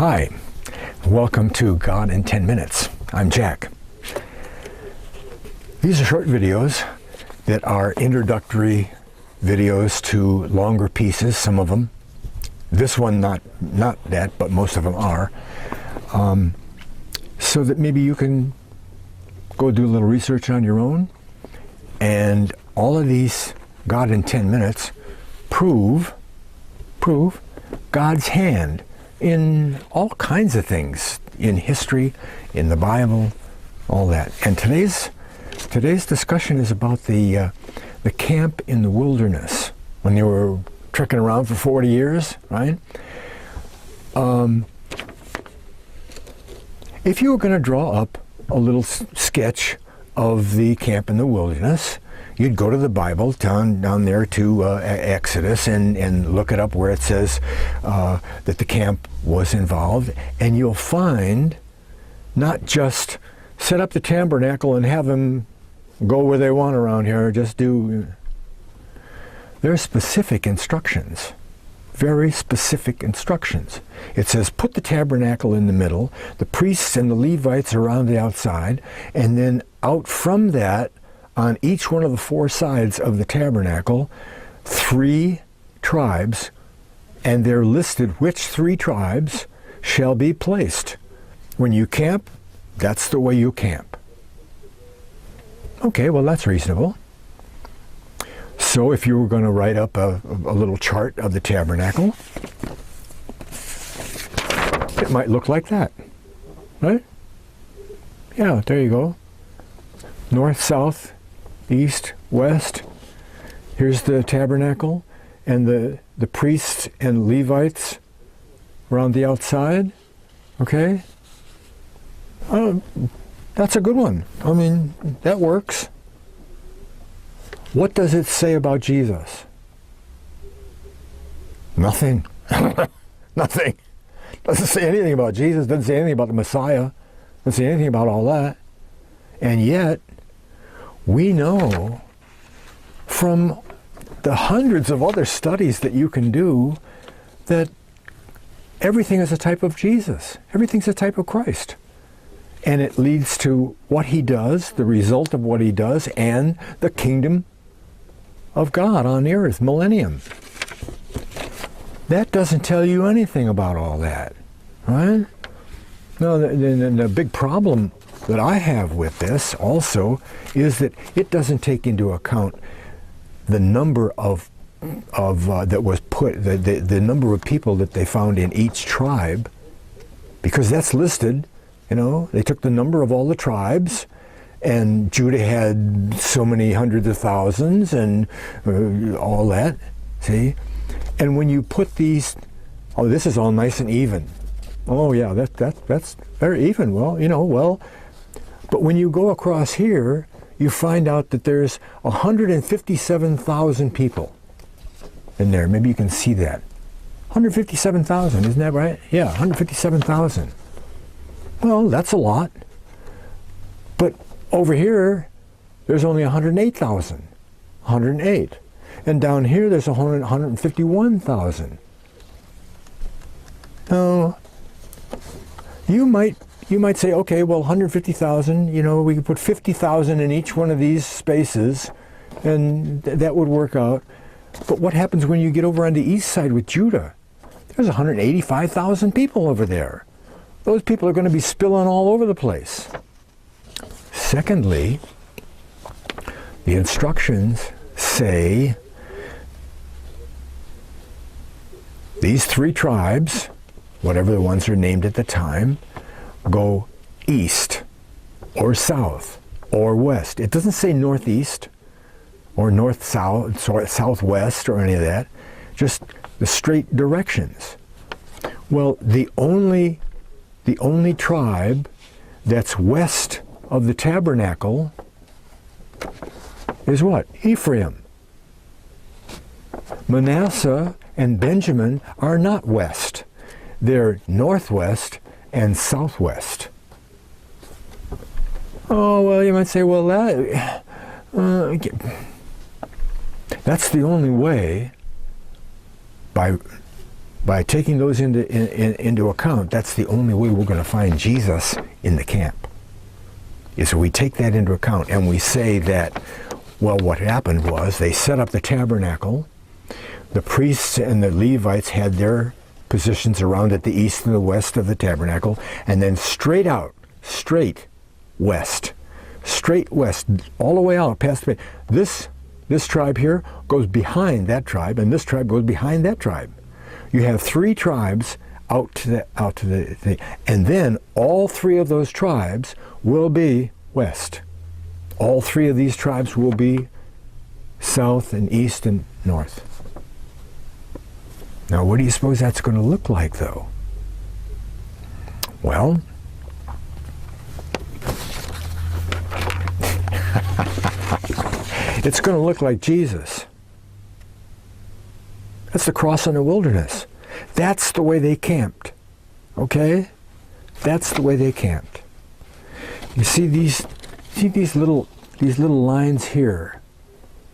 Hi, welcome to God in 10 Minutes. I'm Jack. These are short videos that are introductory videos to longer pieces, some of them. This one not that, but most of them are. So that maybe you can go do a little research on your own. And all of these God in 10 Minutes prove God's hand in all kinds of things, in history, in the Bible, all that. And today's discussion is about the camp in the wilderness when they were trekking around for 40 years, right? If you were going to draw up a little sketch of the camp in the wilderness, you'd go to the Bible, down there to Exodus, and look it up where it says that the camp was involved, and you'll find not just set up the tabernacle and have them go where they want around here, just do. There are specific instructions, very specific instructions. It says put the tabernacle in the middle, the priests and the Levites around the outside, and then out from that, on each one of the four sides of the tabernacle, 3 tribes, and they're listed which 3 tribes shall be placed. When you camp, that's the way you camp. Okay, well, that's reasonable. So if you were going to write up a little chart of the tabernacle, it might look like that, right? Yeah, there you go. North, south, east, west. Here's the tabernacle, and the priests and Levites around the outside. Okay? That's a good one. I mean, that works. What does it say about Jesus? Nothing. Nothing. Doesn't say anything about Jesus. Doesn't say anything about the Messiah. Doesn't say anything about all that. And yet, we know from the hundreds of other studies that you can do that everything is a type of Jesus. Everything's a type of Christ. And it leads to what he does, the result of what he does, and the kingdom of God on the earth, millennium. That doesn't tell you anything about all that, right? No, the big problem that I have with this also is that it doesn't take into account the number of that was put, the number of people that they found in each tribe, because that's listed. You know, they took the number of all the tribes, and Judah had so many hundreds of thousands and all that, see? And when you put these, oh, this is all nice and even. Oh yeah, that's very even. Well, but when you go across here, you find out that there's 157,000 people in there. Maybe you can see that. 157,000, isn't that right? Yeah, 157,000. Well, that's a lot. But over here, there's only 108,000. 108. And down here, there's 151,000. Now, you might say, okay, well, 150,000, we could put 50,000 in each one of these spaces, and that would work out. But what happens when you get over on the east side with Judah? There's 185,000 people over there. Those people are going to be spilling all over the place. Secondly, the instructions say these 3 tribes, whatever the ones are named at the time, go east or south or west. It doesn't say northeast or north-south, southwest or any of that, just the straight directions. Well, the only tribe that's west of the tabernacle is what? Ephraim. Manasseh and Benjamin are not west. They're northwest and southwest. Oh, well, you might say, well, that's the only way, by by taking those into account, that's the only way we're going to find Jesus in the camp. Is we take that into account and we say that, well, what happened was they set up the tabernacle. The priests and the Levites had their positions around at the east and the west of the tabernacle, and then straight west, all the way out past this tribe here goes behind that tribe, and this tribe goes behind that tribe. You have three tribes out to the and then all three of those tribes will be west. All three of these tribes will be south and east and north. Now, what do you suppose that's going to look like, though? Well, it's going to look like Jesus. That's the cross in the wilderness. That's the way they camped. Okay? That's the way they camped. You see these little lines here.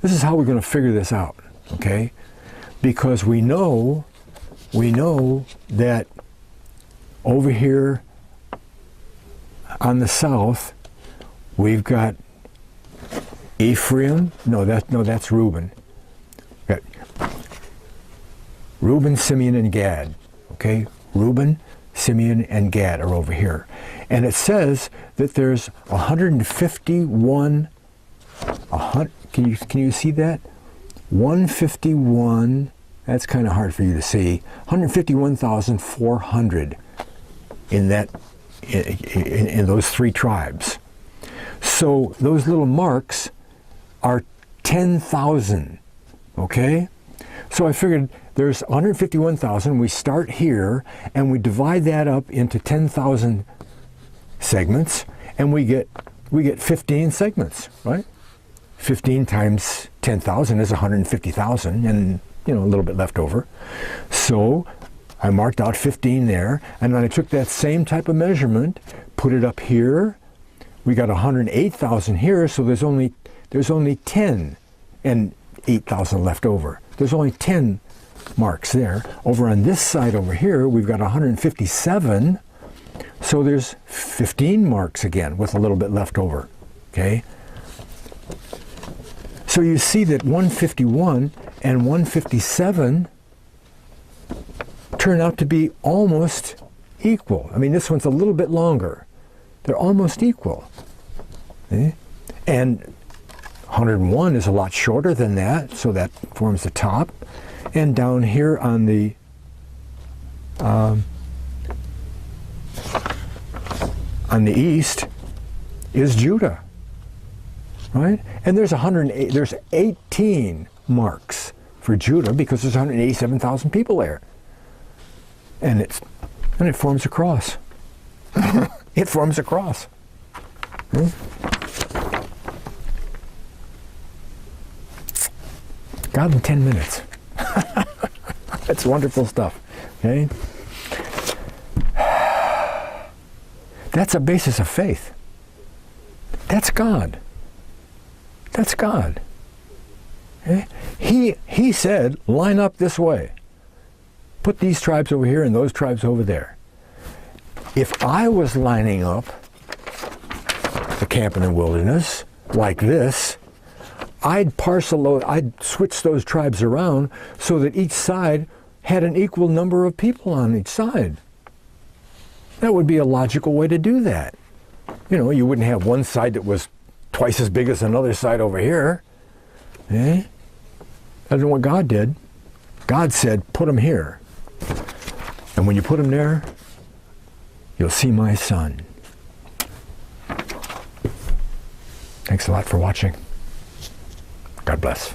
This is how we're going to figure this out. Okay? Because we know that over here on the south we've got Ephraim. That's Reuben. Reuben, Simeon, and Gad. Okay? Reuben, Simeon, and Gad are over here. And it says that there's 151. Can you see that? 151. That's kind of hard for you to see. 151,400 in those three tribes. So those little marks are 10,000. Okay? So I figured there's 151,000. We start here and we divide that up into 10,000 segments, and we get 15 segments, right? 15 times 10,000 is 150,000, and a little bit left over. So I marked out 15 there, and then I took that same type of measurement, put it up here. We got 108,000 here, so there's only 10 and 8,000 left over. There's only 10 marks there. Over on this side over here, we've got 157, so there's 15 marks again with a little bit left over. Okay? So you see that 151 and 157 turn out to be almost equal. I mean, this one's a little bit longer. They're almost equal. Okay? And 101 is a lot shorter than that, so that forms the top. And down here on the east is Judah, right? And there's 18 marks for Judah because there's 187,000 people there, and it forms a cross. It forms a cross. God in 10 minutes. That's wonderful stuff. Okay? That's a basis of faith. That's God. That's God. Okay? He said, line up this way. Put these tribes over here and those tribes over there. If I was lining up the camp in the wilderness like this, I'd switch those tribes around so that each side had an equal number of people on each side. That would be a logical way to do that. You wouldn't have one side that was twice as big as another side over here. Eh? That's what God did. God said, put them here. And when you put them there, you'll see my son. Thanks a lot for watching. God bless.